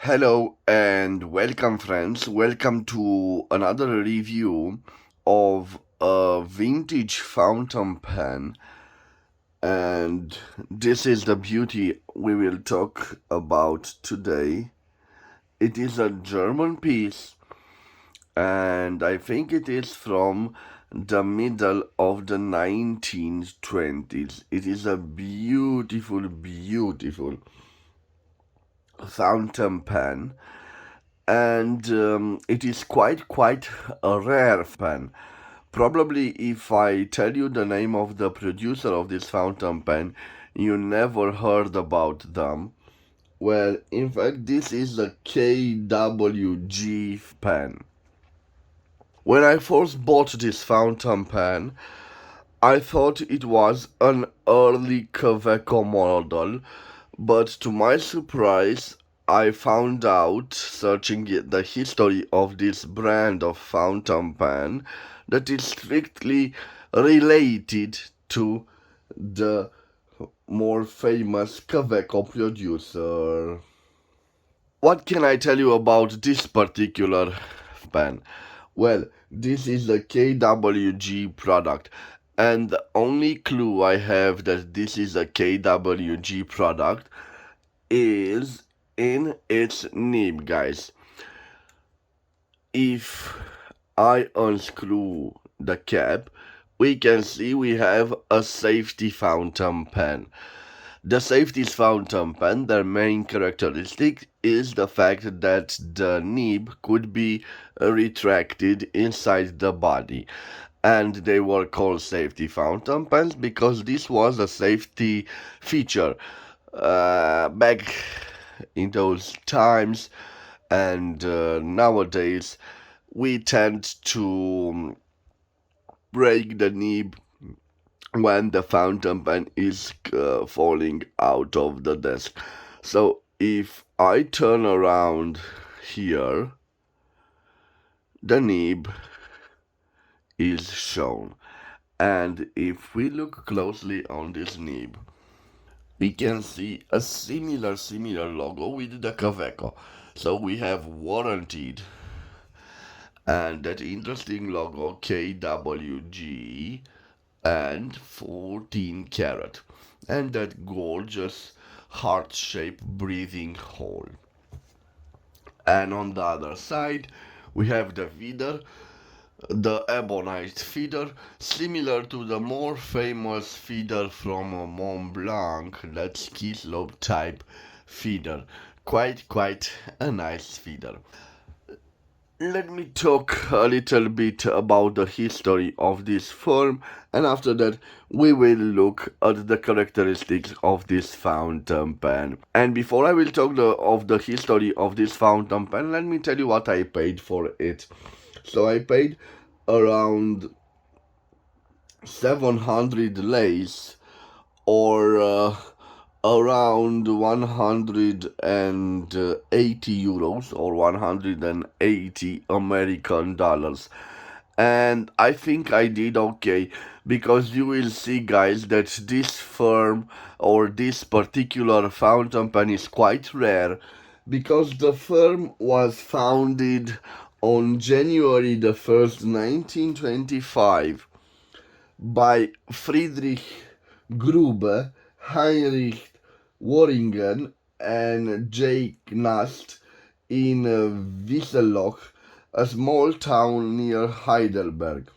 Hello and welcome, friends. Welcome to another review of a vintage fountain pen. And this is the beauty we will talk about today. It is a German piece, and I think it is from the middle of the 1920s. It is a beautiful, beautiful fountain pen, and it is quite a rare pen. Probably if I tell you the name of the producer of this fountain pen, you never heard about them. Well, in fact, this is the KWG pen. When I first bought this fountain pen, I thought it was an early KWG model, but to my surprise, I found out, searching the history of this brand of fountain pen, that is strictly related to the more famous KWG producer. What can I tell you about this particular pen? Well, this is a KWG product, and the only clue I have that this is a KWG product is in its nib, guys. If I unscrew the cap, we can see we have a safety fountain pen. The safety fountain pen, their main characteristic is the fact that the nib could be retracted inside the body. And they were called safety fountain pens because this was a safety feature back in those times. And nowadays, we tend to break the nib when the fountain pen is falling out of the desk. So if I turn around here, the nib is shown. And if we look closely on this nib, we can see a similar logo with the Kaveco. So we have warranted, and that interesting logo KWG and 14 karat, and that gorgeous heart-shaped breathing hole. And on the other side we have the feeder, the ebonite feeder, similar to the more famous feeder from Mont Blanc, that ski slope type feeder. Quite a nice feeder. Let me talk a little bit about the history of this firm, and after that we will look at the characteristics of this fountain pen. And before I will talk of the history of this fountain pen, let me tell you what I paid for it. So I paid around 700 lays, or around 180 euros, or 180 American dollars. And I think I did okay, because you will see, guys, that this firm or this particular fountain pen is quite rare, because the firm was founded on January the 1st, 1925 by Friedrich Gruber, Heinrich Worringen, and J. Knast in Wieselloch, a small town near Heidelberg.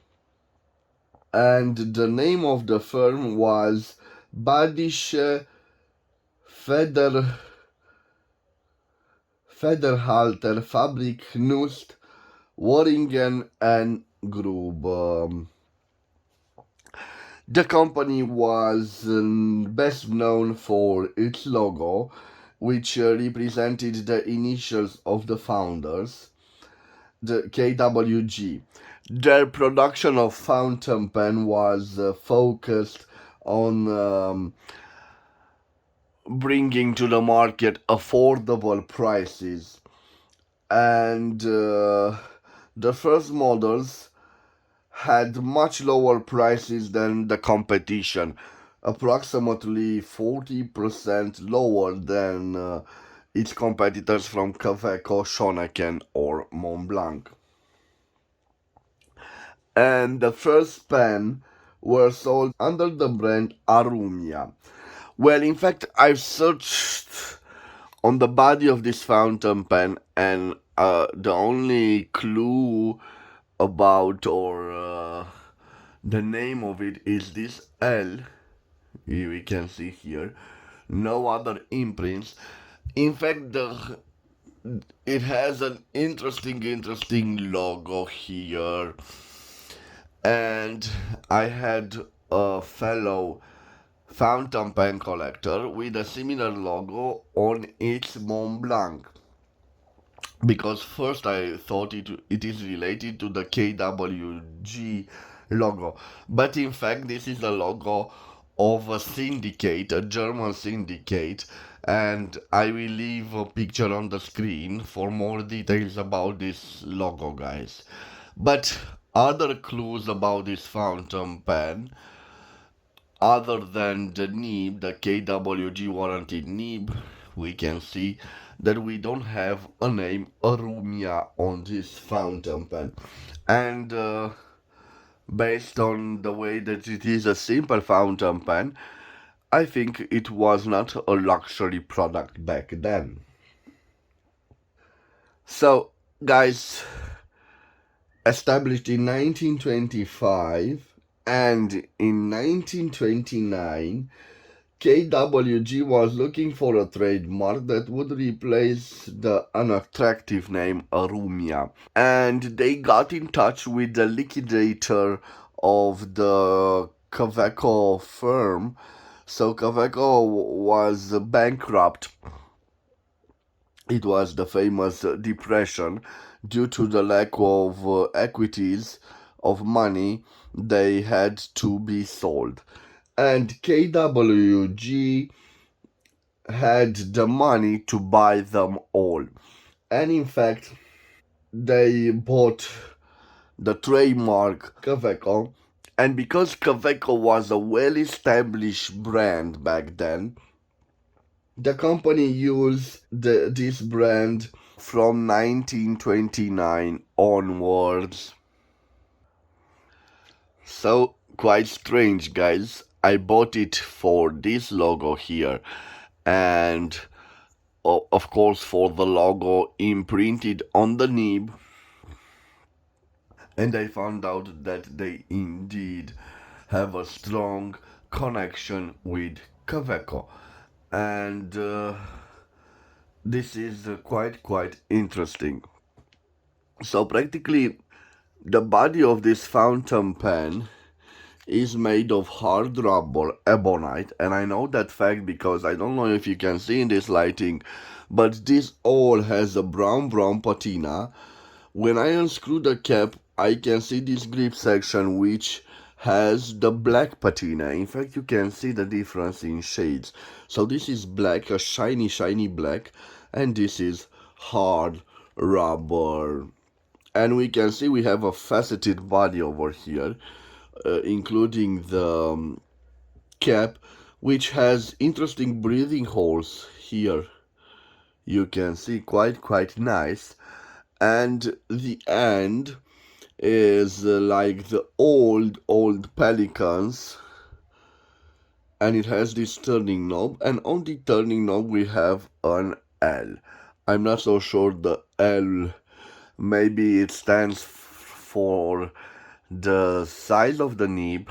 And the name of the firm was Badische Federhalter Fabrik Knust, Worringen and Gruber. The company was best known for its logo, which represented the initials of the founders, the KWG. Their production of fountain pen was focused on bringing to the market affordable prices, and the first models had much lower prices than the competition, approximately 40% lower than its competitors from Kaweco, Schoeneken or Montblanc. And the first pen were sold under the brand Arumia. Well, in fact, I've searched on the body of this fountain pen, and the only clue about or the name of it is this L. We can see here, no other imprints. In fact, it has an interesting logo here, and I had a fellow fountain pen collector with a similar logo on its Mont Blanc, because first I thought it is related to the KWG logo, but in fact this is the logo of a syndicate, a German syndicate, and I will leave a picture on the screen for more details about this logo, guys. But other clues about this fountain pen, other than the nib, the KWG warranted nib, we can see that we don't have a name Arumia on this fountain pen. And based on the way that it is a simple fountain pen, I think it was not a luxury product back then. So, guys, established in 1925 and in 1929, KWG was looking for a trademark that would replace the unattractive name Arumia, and they got in touch with the liquidator of the Kaweco firm. So Kaweco was bankrupt. It was the famous depression due to the lack of equities of money. They had to be sold, and KWG had the money to buy them all. And in fact, they bought the trademark Kaweco. And because Kaweco was a well established brand back then, the company used this brand from 1929 onwards. So, quite strange, guys. I bought it for this logo here, and of course for the logo imprinted on the nib, and I found out that they indeed have a strong connection with Kaweco, and this is quite interesting. So practically the body of this fountain pen is made of hard rubber ebonite, and I know that fact because I don't know if you can see in this lighting, but this all has a brown patina. When I unscrew the cap, I can see this grip section which has the black patina. In fact, you can see the difference in shades. So this is black, a shiny black, and this is hard rubber. And we can see we have a faceted body over here, including the cap, which has interesting breathing holes here. You can see quite nice. And the end is like the old Pelicans, and it has this turning knob, and on the turning knob we have an L. I'm not so sure the L, maybe it stands for the size of the nib,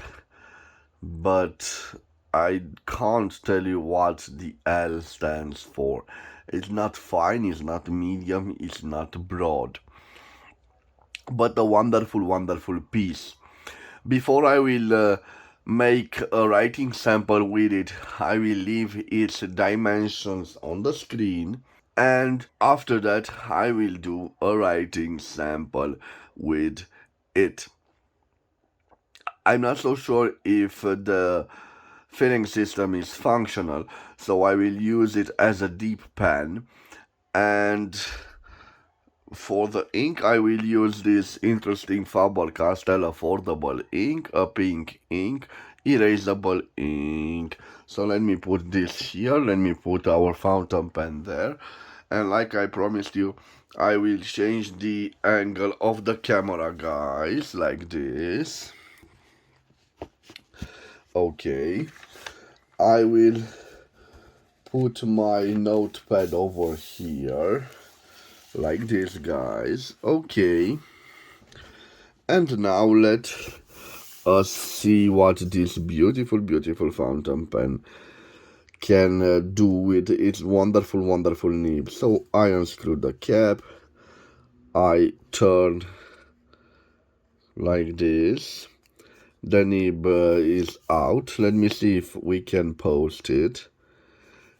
but I can't tell you what the L stands for. It's not fine, it's not medium, it's not broad, but a wonderful piece. Before I will make a writing sample with it, I will leave its dimensions on the screen, and after that I will do a writing sample with it. I'm not so sure if the filling system is functional, so I will use it as a deep pen, and for the ink I will use this interesting Faber-Castell affordable ink, a pink ink, erasable ink. So let me put this here, let me put our fountain pen there, And like I promised you, I will change the angle of the camera, guys, like this. Okay, I will put my notepad over here, like this, guys. Okay, and now let us see what this beautiful, beautiful fountain pen can do with its wonderful, wonderful nib. So I unscrew the cap, I turn like this. The nib is out. Let me see if we can post it.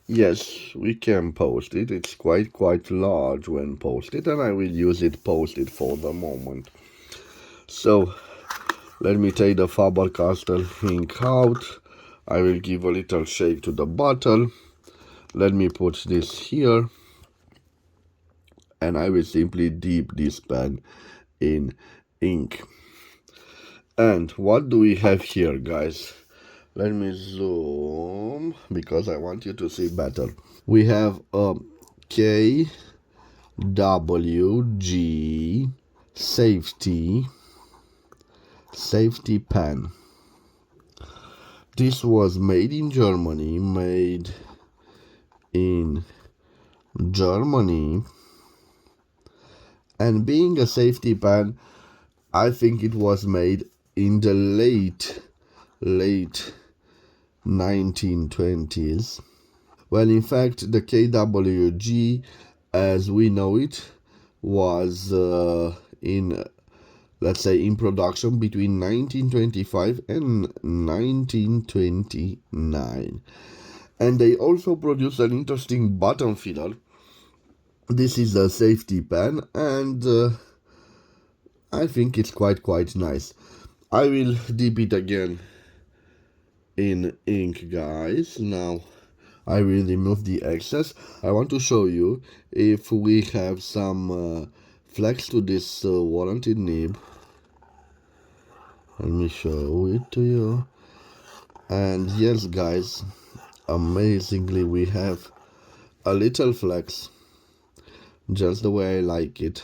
Yes, we can post it. It's quite large when posted, and I will use it posted for the moment. So let me take the Faber-Castell ink out. I will give a little shake to the bottle. Let me put this here, and I will simply dip this pen in ink. And what do we have here, guys? Let me zoom because I want you to see better. We have a KWG Safety Pen. This was made in Germany, and being a safety pen, I think it was made in the late 1920s. Well, in fact, the KWG, as we know it, was in, let's say, in production between 1925 and 1929. And they also produced an interesting button filler. This is a safety pen, and I think it's quite nice. I will dip it again in ink, guys. Now I will remove the excess. I want to show you if we have some flex to this warranted nib. Let me show it to you. And yes, guys, amazingly we have a little flex, just the way I like it.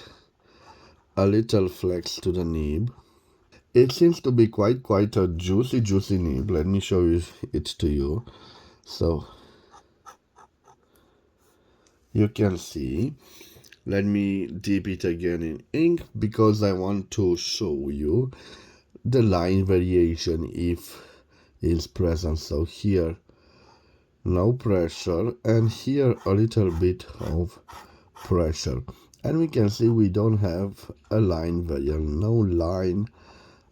A little flex to the nib. It seems to be quite a juicy nib. Let me show it to you. So you can see. Let me dip it again in ink because I want to show you the line variation if it's present. So here no pressure, and here a little bit of pressure, and we can see we don't have a line variance, no line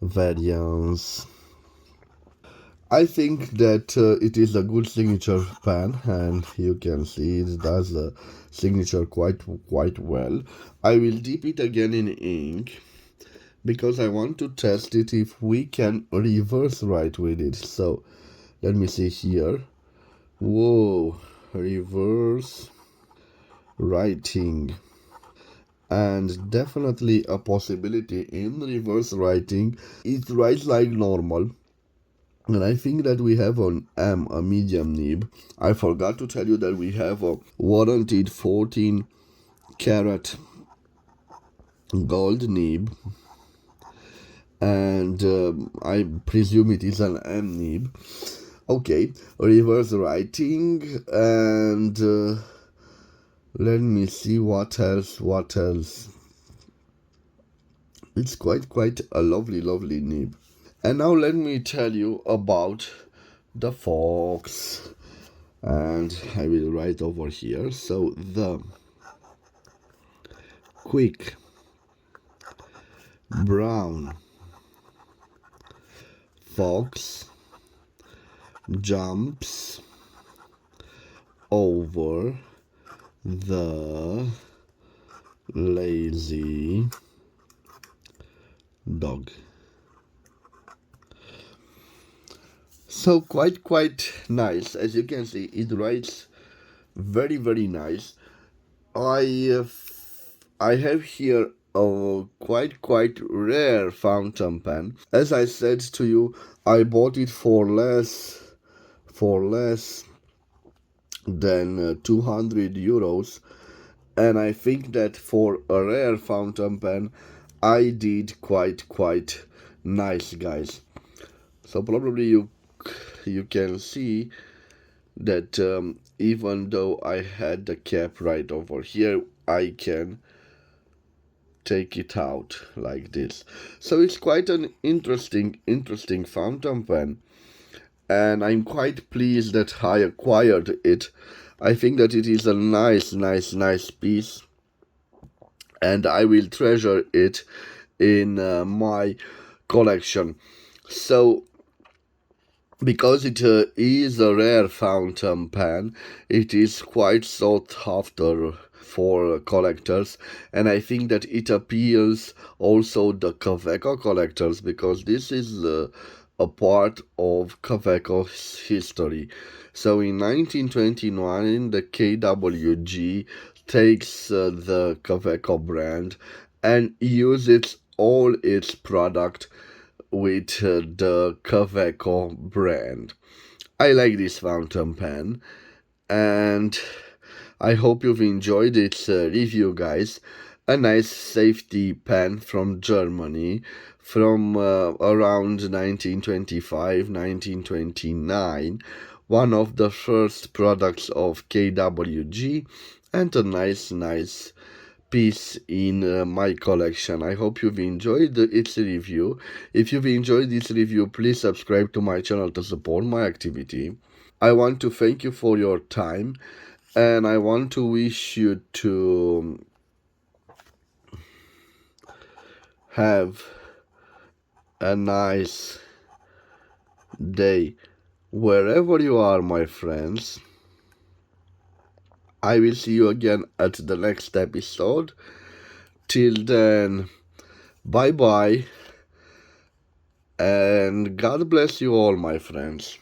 variance. I think that it is a good signature pen, and you can see it does the signature quite well. I will dip it again in ink because I want to test it if we can reverse write with it. So let me see here. Whoa, reverse writing, and definitely a possibility in reverse writing. It writes like normal, and I think that we have on a medium nib. I forgot to tell you that we have a warranted 14 karat gold nib, and I presume it is an M nib. Okay, reverse writing, and let me see what else. It's quite a lovely nib. And now let me tell you about the fox, and I will write over here. So the quick brown fox jumps over the lazy dog. So quite nice. As you can see, it writes very nice. I have here a quite rare fountain pen. As I said to you, I bought it for less than 200 euros, And I think that for a rare fountain pen, I did quite nice, guys. So probably you can see that even though I had the cap right over here, I can take it out like this. So it's quite an interesting fountain pen, and I'm quite pleased that I acquired it. I think that it is a nice piece, and I will treasure it in my collection. So because it is a rare fountain pen, it is quite sought after for collectors, and I think that it appeals also the Kaweco collectors, because this is a part of Kaweco's history. So in 1929, the KWG takes the Kaweco brand and uses all its product with the Kaweco brand. I like this fountain pen, and I hope you've enjoyed its review, guys. A nice safety pen from Germany from around 1925, 1929. One of the first products of KWG, and a nice piece in my collection. I hope you've enjoyed its review. If you've enjoyed this review, please subscribe to my channel to support my activity. I want to thank you for your time, and I want to wish you to have a nice day wherever you are, my friends. I will see you again at the next episode. Till then, bye bye, and God bless you all, my friends.